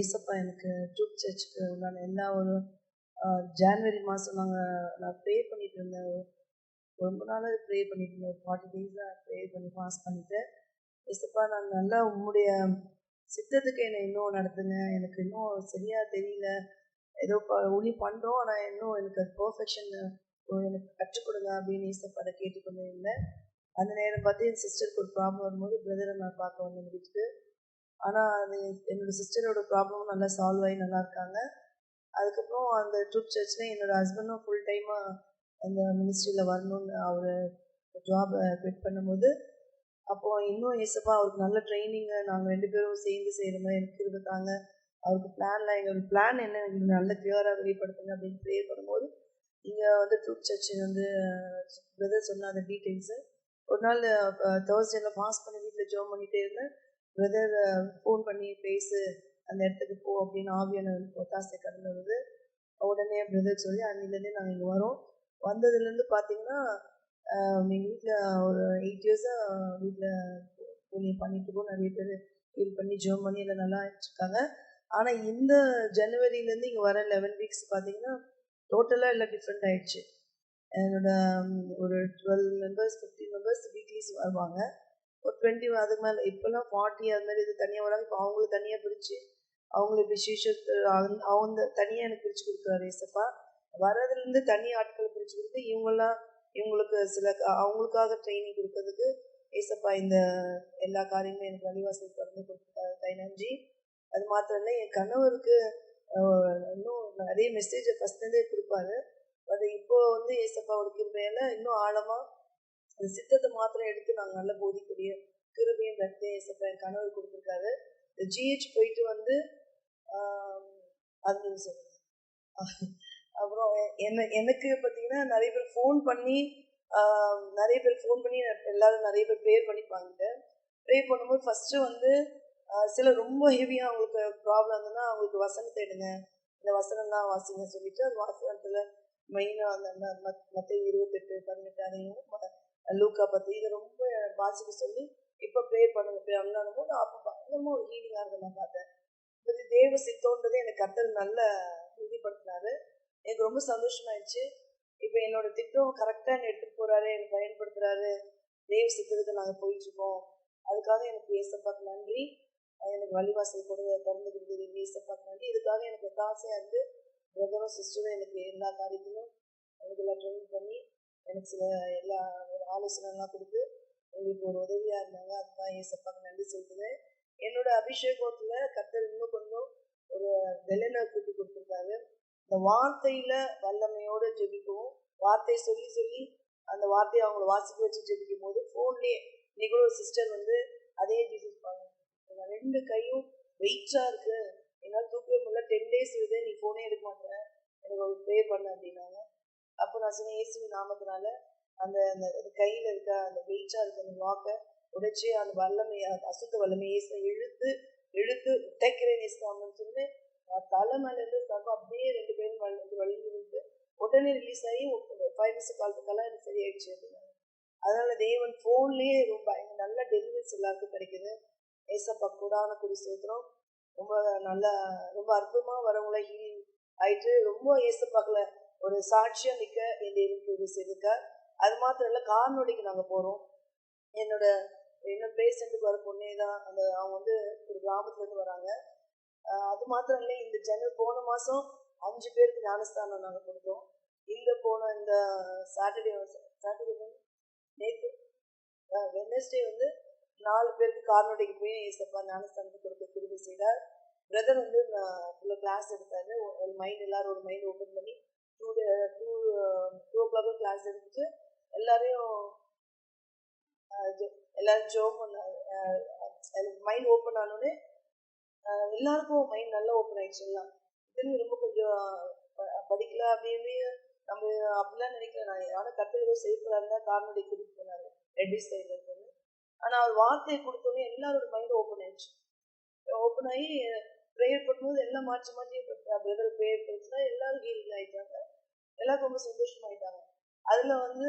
ஏசப்பா எனக்கு ட்ரூத் சர்ச்சுக்கு உண்டான எல்லா ஒரு ஜான்வரி மாதம் நான் ப்ரே பண்ணிட்டு இருந்தேன். ரொம்ப நாளாக ப்ரே பண்ணிட்டு இருந்தேன். 40 டேஸாக ப்ரே பண்ணி பாஸ் பண்ணிட்டு, ஏசப்பா நான் நல்லா உம்முடைய சித்தத்துக்கு என்னை இன்னும் நடத்துங்க, எனக்கு இன்னும் சரியாக தெரியல, ஏதோ ஊழி பண்ணுறோம், ஆனால் இன்னும் எனக்கு அது பர்ஃபெக்ஷன் எனக்கு கற்றுக் கொடுங்க அப்படின்னு ஏசப்பாட கேட்டுக்கொண்டே இருந்தேன். அந்த நேரம் பார்த்து என் சிஸ்டருக்கு ஒரு ப்ராப்ளம் வரும்போது பிரதரை நான் பார்க்க வந்தேன் வீட்டுக்கு. ஆனால் அது என்னோடய சிஸ்டரோட ப்ராப்ளமும் நல்லா சால்வ் ஆகி நல்லா இருக்காங்க. அதுக்கப்புறம் அந்த ட்ரூத் சர்ச்சில் என்னோடய ஹஸ்பண்டும் ஃபுல் டைமாக அந்த மினிஸ்ட்ரியில் வரணும்னு அவர் ஜாபை குவிட் பண்ணும்போது, அப்போது இன்னும் ஏசப்பா அவருக்கு நல்ல ட்ரைனிங்கை நாங்கள் 2 பேரும் சேர்ந்து செய்கிற மாதிரி எனக்கு இருக்காங்க. அவருக்கு பிளான்லாம் எங்களோட பிளான் என்ன எங்களுக்கு நல்ல கிளியராக வெளிப்படுத்துங்க அப்படின்னு ப்ரே பண்ணும்போது, இங்கே வந்து ட்ரூத் சர்ச்சு வந்து பிரதர் சொன்ன அந்த டீட்டெயில்ஸு ஒரு நாள் தேர்ஸ்டேல பாஸ் பண்ணி வீட்டில் ஜோம் பண்ணிகிட்டே இருந்தேன். பிரதர் ஃபோன் பண்ணி பேசு, அந்த இடத்துக்கு போ அப்படின்னு ஆவியான ஒத்தாசை கடந்து வருது. உடனே பிரதர் சொல்லி அன்னிலேருந்தே நாங்கள் இங்கே வரோம். வந்ததுலேருந்து பார்த்தீங்கன்னா எங்கள் வீட்டில் ஒரு 8 இயர்ஸாக வீட்டில் ஊழியம் பண்ணிட்டு இருக்கோம். நிறைய பேர் ஃபீல் பண்ணி ஜோம் பண்ணி எல்லாம் நல்லா இருக்காங்க. ஆனால் இந்த ஜனவரியிலேருந்து இங்கே வர 11 வீக்ஸ் பார்த்தீங்கன்னா டோட்டலாக எல்லாம் டிஃப்ரெண்ட் ஆகிடுச்சு. என்னோட ஒரு 12 மெம்பர்ஸ் 15 மெம்பர்ஸ் வீக்லிஸ் வருவாங்க. ஒரு 20 அதுக்கு மேலே இப்போல்லாம் 40 அது மாதிரி இது தனியாக வராங்க. இப்போ அவங்களுக்கு தனியாக பிரித்து அவங்களுக்கு விசேஷத்து அவங்க தனியாக எனக்கு பிரித்து கொடுக்குறாரு ஏசப்பா. வரதுலேருந்து தனி ஆட்களை பிரித்து கொடுத்து இவங்களுக்கு சில அவங்களுக்காக ட்ரைனிங் கொடுக்கறதுக்கு ஏசப்பா இந்த எல்லா காரியங்களும் எனக்கு வழிவாசல் திறந்து கொடுத்துருக்காரு. கை நன்றி. அது மாத்திரம் இல்லை, என் கணவருக்கு இன்னும் நிறைய மெசேஜை ஃபஸ்ட்லேருந்தே கொடுப்பாரு. பட் இப்போ வந்து ஏசப்பாவோட கிருபையால இன்னும் ஆழமாக அந்த சித்தத்தை மாத்திரம் எடுத்து நாங்கள் நல்லா போதிக்கூடிய கிருபையும் ரத்தையும் ஏசப்பா என் கணவர் கொடுத்துருக்காரு. இந்த ஜிஹெச் போயிட்டு வந்து அது சொல்லுங்க. அப்புறம் எனக்கு பார்த்தீங்கன்னா நிறைய பேர் ஃபோன் பண்ணி எல்லாரும் நிறைய பேர் ப்ரேயர் பண்ணிப்பாங்க. ப்ரே பண்ணும்போது ஃபஸ்ட்டு வந்து சில ரொம்ப ஹெவியாக அவங்களுக்கு ப்ராப்ளம் இருந்ததுன்னா அவங்களுக்கு வசனத்தை எடுங்க, இந்த வசனம்லாம் வாசிங்க சொல்லிட்டு அந்த வசனத்தில் மெயினாக அந்த மத்தேயு 28:18 அதையும் லூக்கா 10 இதை ரொம்ப வாசிக்க சொல்லி இப்போ ப்ரேயர் பண்ணுங்க அப்படின்னும் போது அப்போ பயங்கரமாக ஒரு ஹீலிங்காக இருந்தது நான் பார்த்தேன். இது தேவ சித்தோன்றது எனக்கு கர்த்தர் நல்ல உறுதிப்படுத்தினாரு. எனக்கு ரொம்ப சந்தோஷமாயிடுச்சு. இப்போ என்னோட திட்டம் கரெக்டாக என்னை எடுத்துகிட்டு போகிறாரு, என்னை பயன்படுத்துகிறாரு. தேவ சித்தத்துக்கு நாங்கள் போயிட்டுருக்கோம். அதுக்காக எனக்கு ஏசப்பாக்கு நன்றி. எனக்கு வழிவாசல் கூட திறந்து கொடுத்தது ஏசப்பாக்கு நன்றி. இதுக்காக எனக்கு ஒத்தாசையாக இருந்து பிரதரும் சிஸ்டரும் எனக்கு எல்லா காரியத்திலும் எனக்கு எல்லாம் ட்ரெயின் பண்ணி எனக்கு சில எல்லா ஆலோசனைலாம் கொடுத்து எங்களுக்கு ஒரு உதவியாக இருந்தாங்க. அதுக்காக ஏசப்பாக்கு நன்றி சொல்லுவேன். என்னோட அபிஷேகத்தில் கர்த்தர் இன்னும் கொஞ்சம் ஒரு வெள்ளனை கூட்டி கொடுத்துருக்காரு. இந்த வார்த்தையில் வல்லமையோடு ஜெபிக்கவும், வார்த்தை சொல்லி சொல்லி அந்த வார்த்தையை அவங்கள வாசிக்க வச்சு ஜெபிக்கும் போது ஃபோன்லேயே இன்னைக்கு ஒரு சிஸ்டர் வந்து அதே ஜீசஸ் பாருங்க, 2 கையும் வெயிட்டாக இருக்குது, என்னால் தூக்கவே முடியல, 10 days இது நீ ஃபோனே எடுக்க மாட்டேன், எனக்கு ஒரு ப்ரே பண்ண அப்படின்னாங்க. அப்போ நான் சொன்னேன் இயேசுவின் நாமத்தினால அந்த அந்த கையில் இருக்க அந்த வெயிட்டாக இருக்க அந்த வாக்கை உடைச்சி அந்த வல்லமையை அசுத்த வல்லமையை இழுத்து உடைக்கிறேன் இஸ்லாம்னு சொல்லி தலை மேலேருந்து தப்பா அப்படியே 2 பேரும் வழிந்து உடனே ரிலீஸ் ஆகி 5 minutes காலத்துக்கெல்லாம் எனக்கு சரியாயிடுச்சு அப்படின்னாங்க. அதனால தேவன் ஃபோன்லேயே ரொம்ப நல்ல டெலிவரிஸ் எல்லாருக்கும் கிடைக்குது. ஏசப்பா கூடான குறி சோத்திரம் ரொம்ப நல்லா ரொம்ப அற்புதமாக வரவங்கள ஹீலிங் ஆயிட்டு ரொம்ப ஏசப்பாக்கில் ஒரு சாட்சியாக நிற்க என் தேவனுக்கு செய்திருக்கா. அது மாத்திரம் இல்லை, கார்நொடிக்கு நாங்கள் போகிறோம். என்னோட பேஷண்ட்டுக்கு வர பொண்ணே தான் அவங்க வந்து ஒரு கிராமத்துலேருந்து வராங்க. அது மாத்திரம் இல்லை, இந்த போன மாதம் 5 பேருக்கு ஞானஸ்தானம் நாங்கள் கொடுத்தோம். இந்த சாட்டர்டே நேற்று வெட்னஸ்டே வந்து 4 பேருக்கு கார்நொடிக்கு போய் ஏசப்பா ஞானஸ்தானத்துக்கு கொடுக்க திரும்பி செய்தார். பிரதர் வந்து ஃபுல்லாக கிளாஸ் எடுத்தாரு. ஒரு மைண்ட் எல்லாரும் ஒரு மைண்ட் ஓப்பன் பண்ணி 2 o'clock கிளாஸ் எடுத்துட்டு எல்லாரும் ஜோம் பண்ணாரு. மைண்ட் ஓப்பன் ஆனோடனே எல்லாருக்கும் மைண்ட் நல்லா ஓப்பன் ஆயிடுச்சு. எல்லாம் திரும்பி ரொம்ப கொஞ்சம் படிக்கல அப்படின்னு நம்ம அப்படிலாம் நினைக்கல நான். ஆனால் கர்த்தர் ஏதோ சேஃபாக இருந்தால் கார்நொடி கூட்டிட்டு போனாரு ரெட்டி சைடில் இருந்து. ஆனால் அவர் வார்த்தையை கொடுத்தோன்னே எல்லாரோட மைண்டும் ஓப்பன் ஆயிடுச்சு. ஓப்பன் ஆகி ப்ரேயர் பண்ணும்போது எல்லாம் மாற்றி பிரதர் ப்ரேயர் பண்ணிச்சுன்னா எல்லாரும் ஹீலிங் ஆகிட்டாங்க. எல்லாரும் ரொம்ப சந்தோஷமாயிட்டாங்க. அதில் வந்து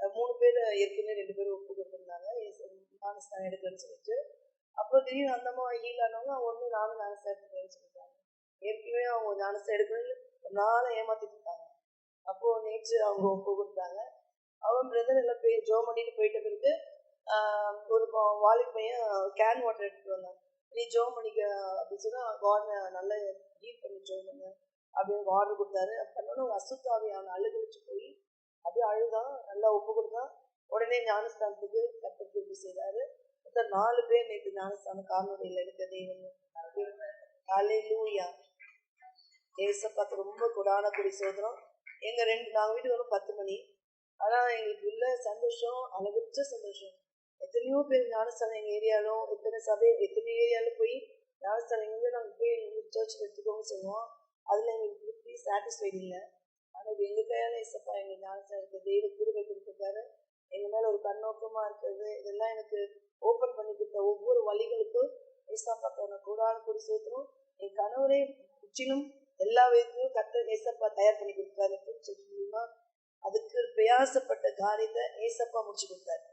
3 பேர் ஏற்கனவே 2 பேரும் ஒப்பு கொடுத்துருந்தாங்க ஞானஸ்தானம் எடுக்கணும்னு சொல்லிட்டு. அப்போ திடீர்னு அந்த அம்மா ஹீல் ஆனவங்க ஒன்று நானும் ஞானஸ்தானம் எடுத்துக்கிறேன்னு சொல்லிட்டாங்க. ஏற்கனவே அவங்க ஞானஸ்தானம் எடுக்கணும்னு ஒரு நாளை ஏமாத்திட்டு இருக்காங்க. அப்போ நேற்று அவங்க ஒப்பு கொடுத்தாங்க. அவன் பிரதர் எல்லாம் போய் ஜோ பண்ணிட்டு போயிட்ட பிறகு ஒரு வாலி பையன் கேன் வாட்டர் எடுத்துட்டு வந்தான். நீ ஜோ பண்ணிக்க அப்படின்னு சொன்னா காட் நல்லா ஹீல் பண்ணி ஜோ பண்ண அப்படின்னு ஆர்டர் கொடுத்தாரு. பண்ணோன்னு ஒரு அசுத்தாவி அவன் அழுக வச்சு போய் அப்படியே அழுதான், நல்லா ஒப்பு கொடுத்தான். உடனே ஞானஸ்தானத்துக்கு கத்தர் திருப்பி செய்தாரு. 4 பேர் நேற்று ஞானஸ்தானம் கால்நடையில் எடுக்க தேவன். ஹல்லேலூயா. ஏசப்பாக்கு ரொம்ப கொடான கொடி சோதனம். நாங்கள் வீட்டுக்கு வரும் 10 மணி. ஆனால் எங்களுக்கு உள்ள சந்தோஷம் அளவற்ற சந்தோஷம். எத்தனையோ பேர் ஞானஸ்தானம் எங்கள் ஏரியாலும் எத்தனை ஏரியாவில் போய் ஞானஸ்தானம் எங்கே நாங்கள் போய் எங்கள் சர்ச்சில் எடுத்துக்கோங்க சொல்லுவோம். அதில் எங்களுக்கு திருப்தி சாட்டிஸ்ஃபைட் இல்லை. ஆனால் இது எங்கள் கையால் ஏசப்பா எங்கள் ஞானஸ்தானம் இருக்க தெய்வ கிருபை கொடுத்துருக்காரு. எங்கள் மேலே ஒரு கண்ணோக்கமாக இருக்கிறது இதெல்லாம் எனக்கு ஓப்பன் பண்ணி கொடுத்த ஒவ்வொரு வழிகளுக்கும் ஏசப்பாக்கான கூடான கொடி சேர்த்துரும். என் கணவரே முற்றிலும் எல்லா விதத்திலும் ஏசப்பா தயார் பண்ணி கொடுத்தாரு. மூலியமா அதுக்கு பிரயாசப்பட்ட காரியத்தை ஏசப்பா முடிச்சு கொடுத்தாரு.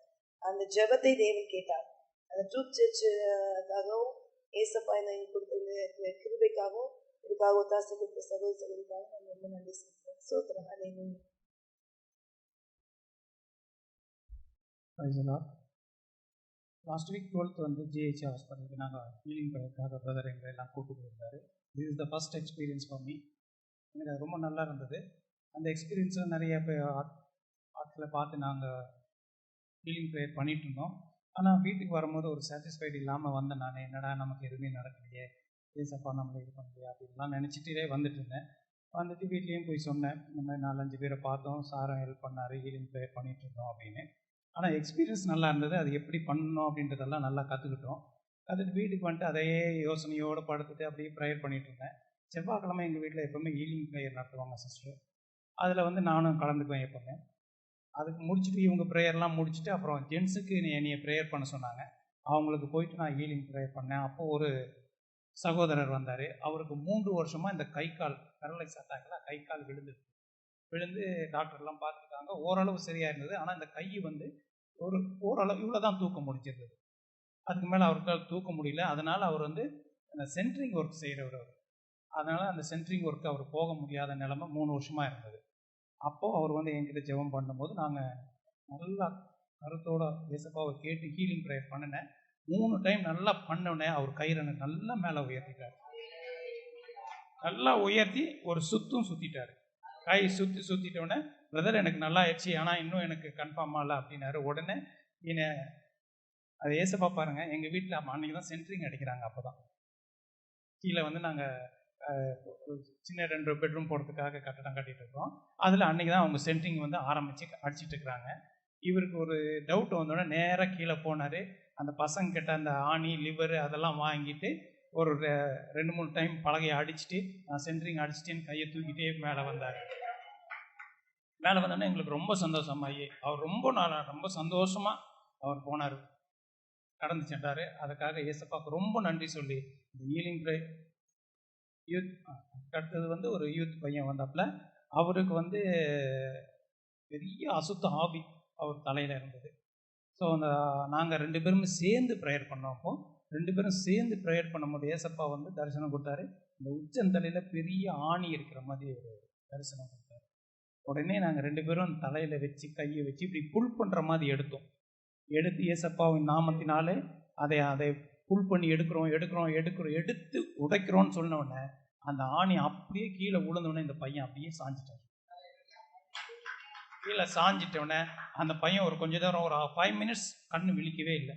அந்த ஜெபத்தை தேவன் கேட்டார். அந்த ட்ரூத் சர்ச்சுக்காகவும் ஏசப்பா எனக்கு கொடுத்த கிருபைக்காகவும் இதுக்காக ஒத்தாசை கொடுத்த சகோதரிக்காக நான் ரொம்ப நன்றி சொல்றேன். சோத்திரம். லாஸ்ட் வீக் 12th வந்து ஜிஹெச் ஹாஸ்பிட்டலுக்கு நாங்கள் ஹீலிங் பண்ணுறதுக்காக பிரதர் எங்களை எல்லாம் கூப்பிட்டு போயிருந்தாரு. This is the first experience for me. எனக்கு அது ரொம்ப நல்லா இருந்தது. அந்த எக்ஸ்பீரியன்ஸில் நிறைய ஆட்களை பார்த்து நாங்கள் ஹீலிங் ப்ரேயர் பண்ணிகிட்டு இருந்தோம். ஆனால் வீட்டுக்கு வரும்போது ஒரு சாட்டிஸ்ஃபைடு இல்லாமல் வந்தேன். நான் என்னடா நமக்கு எதுவுமே நடக்கலையே, ஏசப்பா நம்மளை இது பண்ணலையே அப்படின்லாம் நினச்சிட்டே வந்துட்டு இருந்தேன். வந்துட்டு வீட்லேயும் போய் சொன்னேன், இந்த மாதிரி 4-5 பேரை பார்த்தோம், சாரும் ஹெல்ப் பண்ணார், ஹீலிங் ப்ரேயர் பண்ணிகிட்டு இருந்தோம் அப்படின்னு. ஆனால் எக்ஸ்பீரியன்ஸ் நல்லா இருந்தது. அது எப்படி பண்ணணும் அப்படின்றதெல்லாம் நல்லா கற்றுக்கிட்டோம். வீட்டுக்கு வந்துட்டு அதையே யோசனையோடு படுத்துட்டு அப்படியே ப்ரேயர் பண்ணிகிட்டு இருந்தேன். செவ்வாய்க்கிழமை எங்கள் வீட்டில் எப்போவுமே ஹீலிங் ப்ரேயர் நடத்துவாங்க சிஸ்டர். அதில் வந்து நானும் கலந்துக்குவேன் எப்போவுமே. அதுக்கு முடிச்சுட்டு இவங்க ப்ரேயர்லாம் முடிச்சுட்டு அப்புறம் ஜென்ஸுக்கு என்னைய ப்ரேயர் பண்ண சொன்னாங்க. அவங்களுக்கு போயிட்டு நான் ஹீலிங் ப்ரேயர் பண்ணேன். அப்போது ஒரு சகோதரர் வந்தார். அவருக்கு 3 வருஷமாக இந்த கை கால் பேரலைஸ் அட்டாக்கில் கை கால் விழுந்து டாக்டர்லாம் பார்த்துருக்காங்க. ஓரளவு சரியாக இருந்தது. ஆனால் இந்த கை வந்து ஓரளவு இவ்வளோ தான் தூக்க முடிச்சிருந்தது. அதுக்கு மேலே அவருக்கால் தூக்க முடியல. அதனால் அவர் வந்து அந்த சென்ட்ரிங் ஒர்க் செய்கிறவர் அவர். அதனால் அந்த சென்ட்ரிங் ஒர்க்கு அவர் போக முடியாத நிலைமை 3 வருஷமாக இருந்தது. அப்போது அவர் வந்து என்கிட்ட ஜெபம் பண்ணும்போது நாங்கள் நல்லா கருத்தோட ஏசப்பாவை கேட்டு ஹீலிங் ப்ரேயர் பண்ணினேன். 3 டைம் நல்லா பண்ணோடனே அவர் கயிறு நல்லா மேலே உயர்த்திட்டார். நல்லா உயர்த்தி ஒரு சுற்றிட்டார். கை சுற்றிட்டோடனே பிரதர் எனக்கு நல்லா ஆயிடுச்சு, ஆனால் இன்னும் எனக்கு கன்ஃபார்ம் ஆகலை அப்படின்னாரு. உடனே அது ஏசப்பா பாருங்க, எங்கள் வீட்டில் அன்றைக்கி தான் சென்ட்ரிங் அடிக்கிறாங்க. அப்போ தான் கீழே வந்து நாங்கள் சின்ன 2 பெட்ரூம் போடுறதுக்காக கட்டடம் கட்டிகிட்டு இருக்கோம். அதில் அன்றைக்கி தான் அவங்க சென்ட்ரிங் வந்து ஆரம்பித்து அடிச்சிட்டு இருக்கிறாங்க. இவருக்கு ஒரு டவுட் வந்தோடனே நேராக கீழே போனார். அந்த பசங்க கிட்ட அந்த ஆணி லிவர் அதெல்லாம் வாங்கிட்டு ஒரு 2-3 டைம் பலகையை அடிச்சுட்டு நான் சென்ட்ரிங் அடிச்சிட்டேன்னு கையை தூக்கிட்டே மேலே வந்தார். மேலே வந்தோடனே எங்களுக்கு ரொம்ப சந்தோஷமாகி அவர் ரொம்ப சந்தோஷமாக அவர் போனார், கடந்து சென்றார். அதுக்காக ஏசப்பாவுக்கு ரொம்ப நன்றி சொல்லி இந்த ஹீலிங் ப்ரே யூத் அடுத்தது வந்து ஒரு யூத் பையன் வந்தாப்புல. அவருக்கு வந்து பெரிய அசுத்த ஆவி அவர் தலையில் இருந்தது. ஸோ நாங்கள் 2 பேரும் சேர்ந்து ப்ரேயர் பண்ணோம். அப்போது 2 பேரும் சேர்ந்து ப்ரேயர் பண்ணும்போது ஏசப்பா வந்து தரிசனம் கொடுத்தாரு. இந்த உச்சந்தலையில் பெரிய ஆணி இருக்கிற மாதிரி ஒரு தரிசனம் கொடுத்தாரு. உடனே நாங்கள் 2 பேரும் தலையில் வச்சு கையை வச்சு இப்படி புல் பண்ணுற மாதிரி எடுத்து ஏசப்பாவின் நாமத்தினாலே அதை புல் பண்ணி எடுத்து உடைக்கிறோன்னு சொன்னோடனே அந்த ஆணி அப்படியே கீழே விழுந்தோடனே இந்த பையன் அப்படியே சாஞ்சிட்டார். கீழே சாஞ்சிட்டோடனே அந்த பையன் ஒரு கொஞ்ச நேரம் ஒரு 5 மினிட்ஸ் கண்ணு விழிக்கவே இல்லை.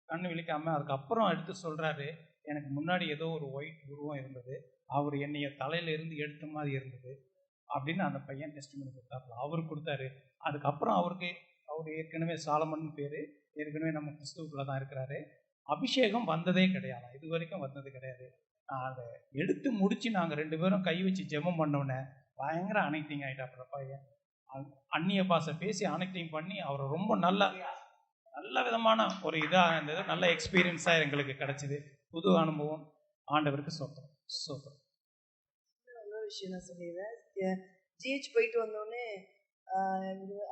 கண்ணு விழிக்காமல் அதுக்கப்புறம் எடுத்து சொல்கிறாரு, எனக்கு முன்னாடி ஏதோ ஒரு ஒயிட் உருவம் இருந்தது, அவர் என்னைய தலையிலேருந்து எடுத்த மாதிரி இருந்தது அப்படின்னு அந்த பையன் டெஸ்ட் பண்ணி கொடுத்தாப்புல. அவர் கொடுத்தாரு. அதுக்கப்புறம் அவர் ஏற்கனவே சாலமன் பேர், ஏற்கனவே நம்ம கிறிஸ்துவுக்குள்ளே தான் இருக்கிறாரு. அபிஷேகம் வந்ததே கிடையாது, இது வரைக்கும் வந்தது கிடையாது. அதை எடுத்து முடித்து நாங்கள் 2 பேரும் கை வச்சு ஜெபம் பண்ணோன்னே பயங்கர அனைட்டிங் ஆகிட்டாப்புல பையன். அந்நிய பாஷை பேசி அனைட்டிங் பண்ணி அவரை ரொம்ப நல்ல விதமான ஒரு இதாக இருந்தது. நல்ல எக்ஸ்பீரியன்ஸாக எங்களுக்கு கிடச்சிது. புது அனுபவம். ஆண்டவருக்கு சோத்திரம். இன்னொரு விஷயம் நான் சொல்லிடுறேன். ஜிஹெச் போயிட்டு வந்தோடனே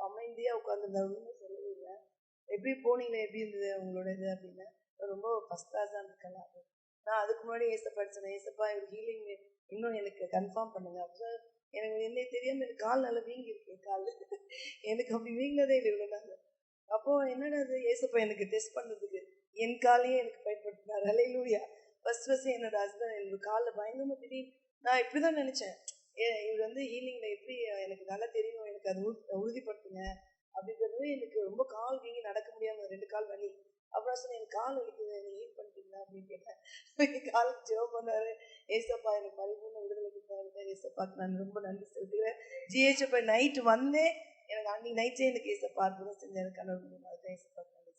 அமைதியாக உட்காந்துருந்தாருன்னு சொல்லவே இல்லை. எப்படி போனீங்களே, எப்படி இருந்தது உங்களோட இது அப்படின்னு. ரொம்ப ஃபஸ்ட் கிளாஸாக இருக்கலாம். நான் அதுக்கு முன்னாடி ஏசப்பா சொன்னேன், ஏசப்பா இவர் ஹீலிங் இன்னும் எனக்கு கன்ஃபார்ம் பண்ணுங்க. அப்போ எனக்கு என்னை தெரியாமல் எனக்கு கால் நல்லா வீங்கி இருக்கு கால். எனக்கு அப்படி வீங்கினதே இல்லை இவ்வளோ நாள். அப்போ என்னடா அது ஏசப்பா எனக்கு டெஸ்ட் பண்ணுறதுக்கு என் காலையே எனக்கு பயன்படுத்தினார். ஹல்லேலூயா. ஃபர்ஸ்ட் என்னோட ஹஸ்பண்ட் என்னோட காலில் பயங்கரமாக திடீர்னு நான் இப்படி தான் நினச்சேன், இவர் வந்து ஹீலிங்கில் எப்படி எனக்கு நல்லா தெரியும், எனக்கு அது உறுதிப்படுத்துங்க அப்படின்றது. எனக்கு ரொம்ப கால் வீங்கி நடக்க முடியாமல் 2 கால் வலி. அப்புறம் சொன்னேன், எனக்கு கால் வலிக்குது, நீ ஹீல் பண்ணிட்டீங்களா அப்படின்னு கேட்டேன். என் காலுக்கு ஜெபம் பண்ணாரு. ஏசப்பா எனக்கு பரிபூர்ண விடுதலை கொடுத்தாரு. ஏசப்பாக்கு நான் ரொம்ப நன்றி செலுத்துகிறேன். ஜிஹெச்எப்ப நைட்டு வந்தேன், எனக்கு அன்னைக்கு நைட்டே எனக்கு ஏசப்பா அற்புதம் செஞ்சாரு. கனவு ஏசப்பா நன்றி.